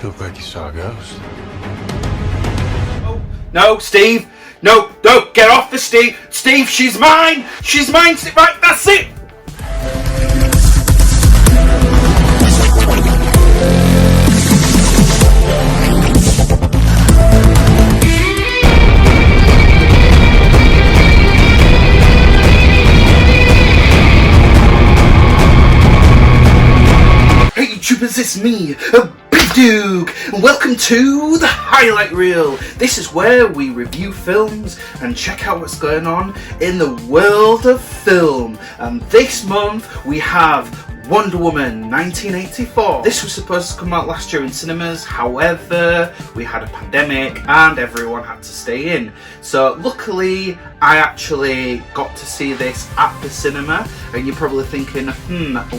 Look like you saw a ghost. Oh, no, Steve! No, no, get off the Steve! Steve, she's mine! She's mine! Right, that's it! Hey YouTubers, it's me, BeevDawg, and welcome to the highlight reel. This is where we review films and check out what's going on in the world of film. And this month we have Wonder Woman 1984. This was supposed to come out last year in cinemas, however we had a pandemic and everyone had to stay in. So luckily I actually got to see this at the cinema, and you're probably thinking,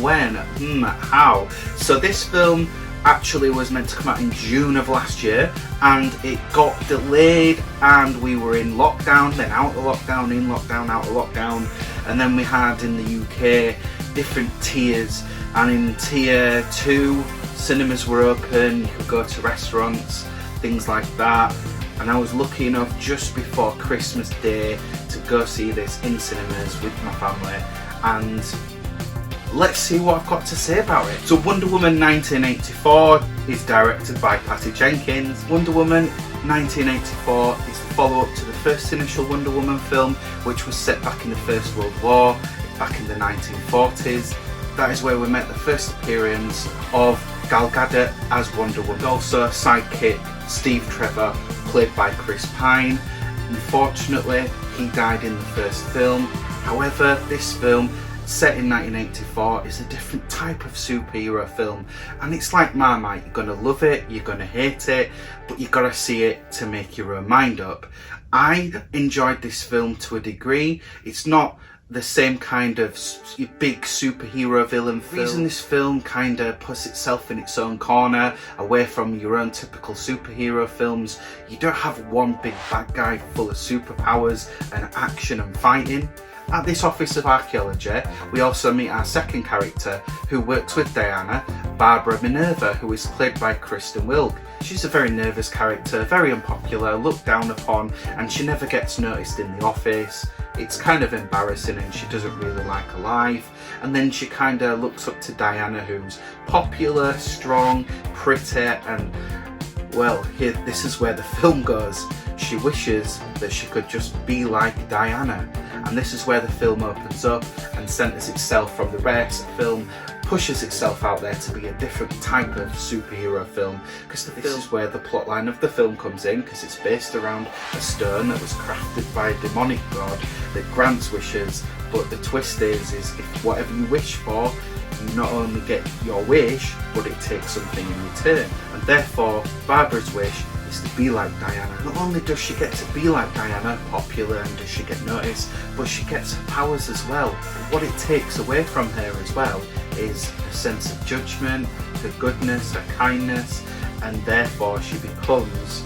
when, how? So this film actually was meant to come out in June of last year, and it got delayed, and we were in lockdown, then out of lockdown, in lockdown, out of lockdown, and then we had in the UK different tiers, and in tier 2 cinemas were open, you could go to restaurants, things like that, and I was lucky enough just before Christmas Day to go see this in cinemas with my family, and let's see what I've got to say about it. So Wonder Woman 1984 is directed by Patty Jenkins. Wonder Woman 1984 is the follow-up to the first initial Wonder Woman film, which was set back in the First World War, back in the 1940s. That is where we met the first appearance of Gal Gadot as Wonder Woman. Also sidekick Steve Trevor, played by Chris Pine. Unfortunately, he died in the first film. However, this film, set in 1984, is a different type of superhero film, and it's like Marmite. You're gonna love it, you're gonna hate it, but you gotta see it to make your own mind up. I enjoyed this film to a degree. It's not the same kind of big superhero villain film. The reason this film kind of puts itself in its own corner, away from your own typical superhero films, you don't have one big bad guy full of superpowers and action and fighting. At this Office of Archaeology, we also meet our second character who works with Diana, Barbara Minerva, who is played by Kristen Wiig. She's a very nervous character, very unpopular, looked down upon, and she never gets noticed in the office. It's kind of embarrassing, and she doesn't really like her life. And then she kind of looks up to Diana, who's popular, strong, pretty, and well, here, this is where the film goes. She wishes that she could just be like Diana. And this is where the film opens up and centres itself from the rest. The film pushes itself out there to be a different type of superhero film, because this is where the plotline of the film comes in, because it's based around a stone that was crafted by a demonic god that grants wishes, but the twist is if whatever you wish for, you not only get your wish, but it takes something in return. And therefore, Barbara's wish is to be like Diana. Not only does she get to be like Diana, popular, and does she get noticed, but she gets her powers as well. What it takes away from her as well is a sense of judgment, her goodness, her kindness, and therefore she becomes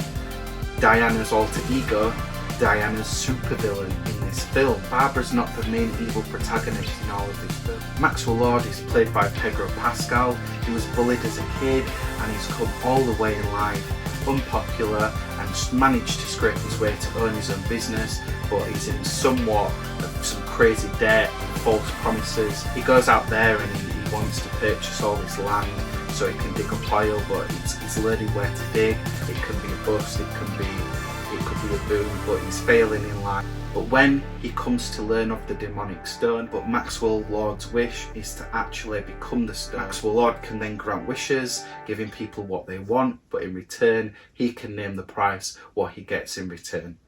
Diana's alter ego, Diana's supervillain in this film. Barbara's not the main evil protagonist in all of this film. Maxwell Lord is played by Pedro Pascal. He was bullied as a kid, and he's come all the way in life, unpopular, and managed to scrape his way to own his own business, but he's in somewhat of some crazy debt and false promises. He goes out there and he wants to purchase all this land so he can dig up oil, but he's learning where to dig. It can be a bust, it could be a boom, but he's failing in life. But when he comes to learn of the demonic stone, but Maxwell Lord's wish is to actually become the stone. Maxwell Lord can then grant wishes, giving people what they want, but in return he can name the price, what he gets in return.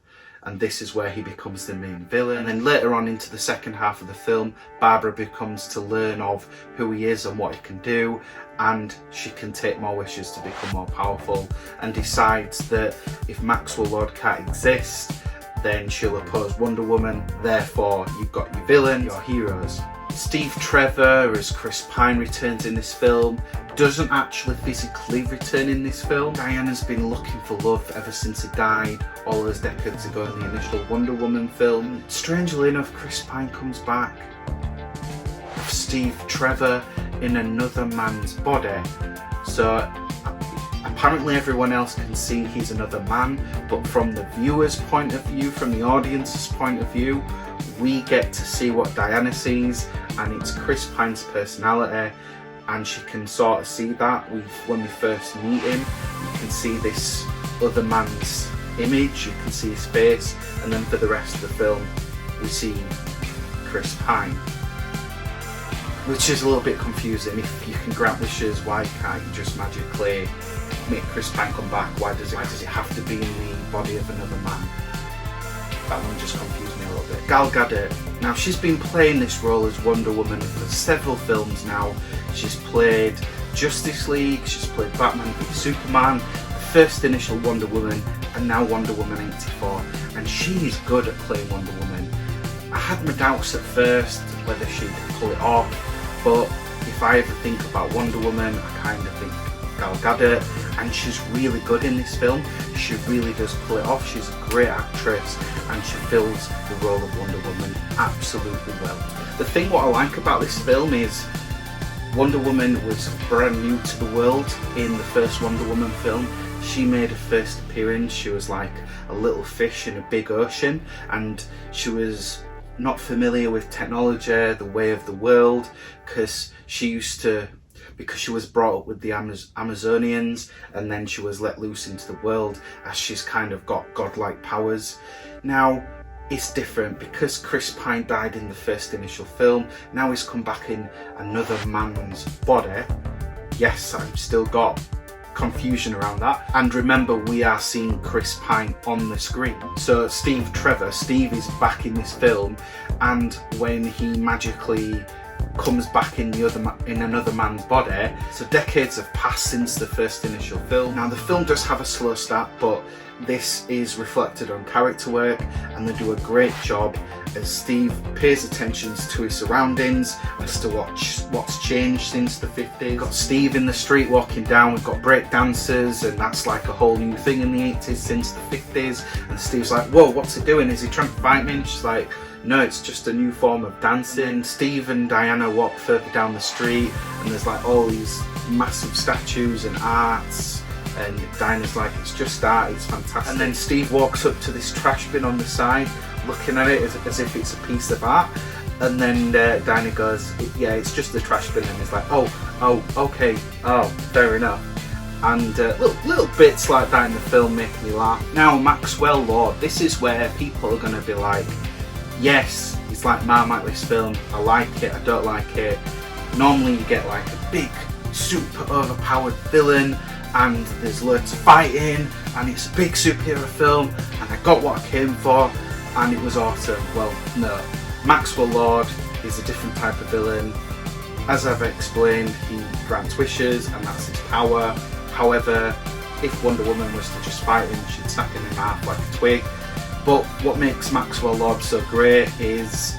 And this is where he becomes the main villain. And then later on into the second half of the film, Barbara becomes to learn of who he is and what he can do, and she can take more wishes to become more powerful, and decides that if Maxwell Lord can't exist, then she'll oppose Wonder Woman. Therefore, you've got your villain, your heroes. Steve Trevor as Chris Pine returns in this film, doesn't actually physically return in this film. Diana's been looking for love ever since he died all those decades ago in the initial Wonder Woman film. Strangely enough, Chris Pine comes back with Steve Trevor in another man's body. So Apparently everyone else can see he's another man, but from the viewer's point of view, from the audience's point of view, we get to see what Diana sees, and it's Chris Pine's personality, and she can sort of see that. When we first meet him, you can see this other man's image, you can see his face, and then for the rest of the film we see Chris Pine, which is a little bit confusing. If you can grant wishes, why can't you just magically make Chris Pine come back? Why does it have to be in the body of another man? That one just confused me a little bit. Gal Gadot, now she's been playing this role as Wonder Woman for several films now. She's played Justice League, she's played Batman v Superman, the first initial Wonder Woman, and now Wonder Woman 84, and she's good at playing Wonder Woman. I had my doubts at first whether she'd pull it off, but if I ever think about Wonder Woman, I kind of think Gal Gadot, and she's really good in this film. She really does pull it off. She's a great actress, and she fills the role of Wonder Woman absolutely well. The thing what I like about this film is Wonder Woman was brand new to the world in the first Wonder Woman film. She made her first appearance, she was like a little fish in a big ocean, and she was not familiar with technology, the way of the world, because she was brought up with the Amazonians, and then she was let loose into the world as she's kind of got godlike powers. Now it's different because Chris Pine died in the first initial film. Now he's come back in another man's body. Yes, I've still got confusion around that, and remember, we are seeing Chris Pine on the screen. So Steve is back in this film, and when he magically comes back in another man's body, so decades have passed since the first initial film. Now the film does have a slow start, but this is reflected on character work, and they do a great job as Steve pays attention to his surroundings as to what's changed since the 50s. We've got Steve in the street walking down, we've got break dancers, and that's like a whole new thing in the 80s since the 50s, and Steve's like, whoa, what's he doing? Is he trying to fight me? And she's like, no, it's just a new form of dancing. Steve and Diana walk further down the street, and there's like all these massive statues and arts, and Diana's like, it's just art, it's fantastic. And then Steve walks up to this trash bin on the side, looking at it as if it's a piece of art, and then Diana goes, yeah, it's just the trash bin, and he's like, oh, okay, oh, fair enough. And little bits like that in the film make me laugh. Now Maxwell Lord, this is where people are going to be like, yes, it's like Marmite, this film, I like it, I don't like it. Normally you get like a big, super overpowered villain, and there's loads of fighting, and it's a big superhero film, and I got what I came for, and it was awesome. Well, no. Maxwell Lord is a different type of villain. As I've explained, he grants wishes, and that's his power. However, if Wonder Woman was to just fight him, she'd snap him in half like a twig. But what makes Maxwell Lord so great is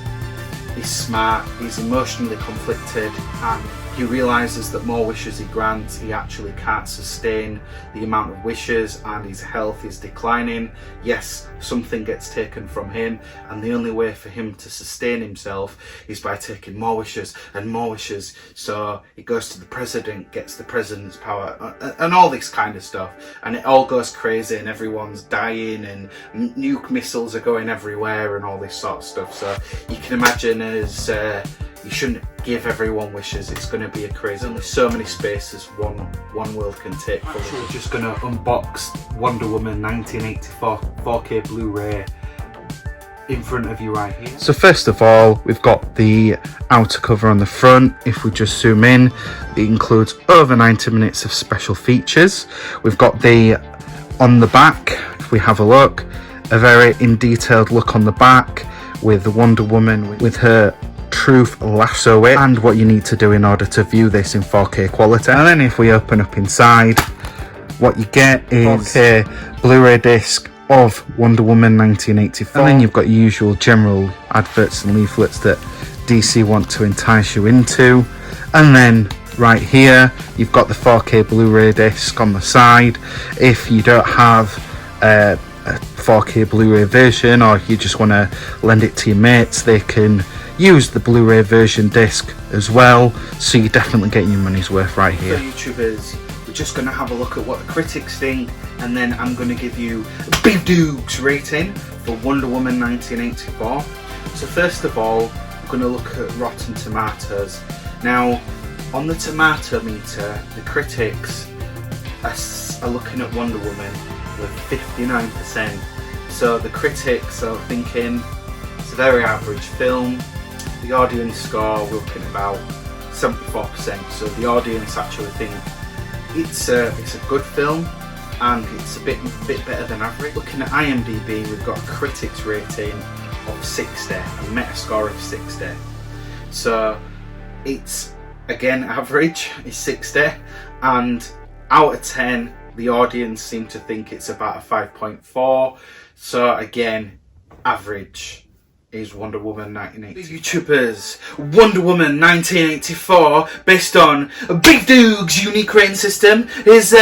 he's smart, he's emotionally conflicted, and he realises that more wishes he grants, he actually can't sustain the amount of wishes, and his health is declining. Yes, something gets taken from him, and the only way for him to sustain himself is by taking more wishes and more wishes. So he goes to the president, gets the president's power, and all this kind of stuff, and it all goes crazy, and everyone's dying, and nuke missiles are going everywhere, and all this sort of stuff. So you can imagine as you shouldn't give everyone wishes, it's going to be a crazy. Only so many spaces one world can take. We're just going to unbox Wonder Woman 1984 4K Blu-ray in front of you right here. So first of all, we've got the outer cover on the front. If we just zoom in, it includes over 90 minutes of special features. We've got on the back, if we have a look, a very in detailed look on the back with the Wonder Woman with her truth lasso it, and what you need to do in order to view this in 4K quality. And then if we open up inside, what you get is 4K Blu-ray disc of Wonder Woman 1984, and then you've got your usual general adverts and leaflets that DC want to entice you into. And then right here you've got the 4K Blu-ray disc on the side. If you don't have a 4K Blu-ray version, or you just want to lend it to your mates, they can use the Blu-ray version disc as well. So you're definitely getting your money's worth right here. For YouTubers, we just going to have a look at what the critics think, and then I'm going to give you BeevDawg's rating for Wonder Woman 1984. So first of all, I'm going to look at Rotten Tomatoes. Now, on the tomato meter, the critics are looking at Wonder Woman with 59%. So the critics are thinking it's a very average film. The audience score, we're looking at about 74%. So the audience actually think it's a good film and it's a bit better than average. Looking at IMDb, we've got a critics rating of 60, a Metascore of 60. So it's again average is 60, and out of 10 the audience seem to think it's about a 5.4. So again, average is Wonder Woman 1984. YouTubers, Wonder Woman 1984, based on BeevDawg's unique rating system, is a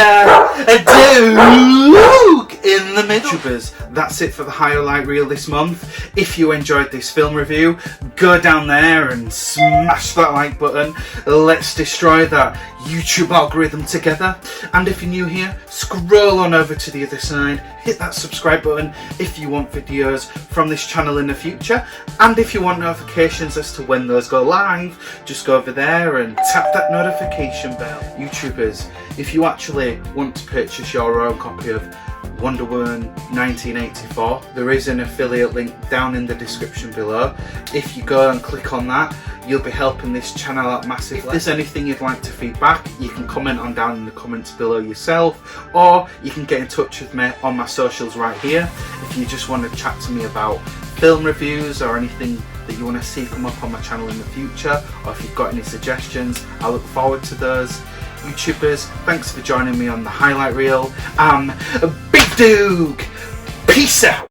Dawg in the middle. YouTubers, that's it for the highlight reel this month. If you enjoyed this film review, go down there and smash that like button. Let's destroy that YouTube algorithm together. And if you're new here, scroll on over to the other side, hit that subscribe button if you want videos from this channel in the future. And if you want notifications as to when those go live, just go over there and tap that notification bell. YouTubers, if you actually want to purchase your own copy of Wonder Woman 1984, there is an affiliate link down in the description below. If you go and click on that, you'll be helping this channel out massively. If there's anything you'd like to feedback, you can comment on down in the comments below yourself, or you can get in touch with me on my socials right here if you just want to chat to me about film reviews or anything that you want to see come up on my channel in the future, or if you've got any suggestions, I look forward to those. YouTubers, thanks for joining me on the highlight reel. BeevDawg, peace out.